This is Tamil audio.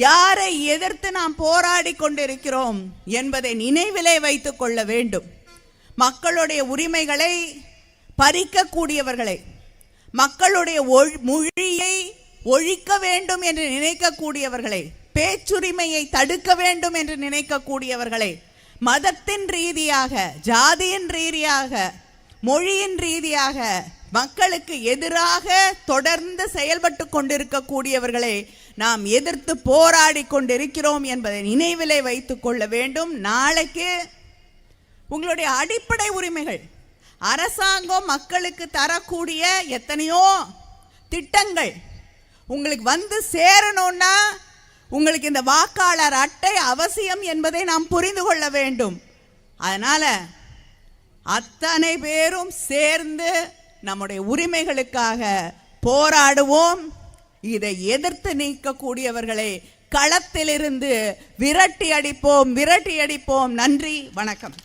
யாரை எதிர்த்து நாம் போராடி கொண்டிருக்கிறோம் என்பதை நினைவிலே வைத்துக் கொள்ள வேண்டும். மக்களுடைய உரிமைகளை பறிக்கக்கூடியவர்களை, மக்களுடைய மொழியை ஒழிக்க வேண்டும் என்று நினைக்கக்கூடியவர்களை, பேச்சுரிமையை தடுக்க வேண்டும் என்று நினைக்கக்கூடியவர்களை, மதத்தின் ரீதியாக, ஜாதியின் ரீதியாக, மொழியின் ரீதியாக மக்களுக்கு எதிராக தொடர்ந்து செயல்பட்டு கொண்டிருக்கக்கூடியவர்களை நாம் எதிர்த்து போராடி கொண்டிருக்கிறோம் என்பதை நினைவிலே வைத்துக் கொள்ள வேண்டும். நாளைக்கு உங்களுடைய அடிப்படை உரிமைகள், அரசாங்கம் மக்களுக்கு தரக்கூடிய எத்தனையோ திட்டங்கள் உங்களுக்கு வந்து சேரணும்னா உங்களுக்கு இந்த வாக்காளர் அட்டை அவசியம் என்பதை நாம் புரிந்து கொள்ள வேண்டும். அதனால அத்தனை பேரும் சேர்ந்து நம்முடைய உரிமைகளுக்காக போராடுவோம். இதை எதிர்த்து நீக்கக்கூடியவர்களை களத்திலிருந்து விரட்டி அடிப்போம். நன்றி, வணக்கம்.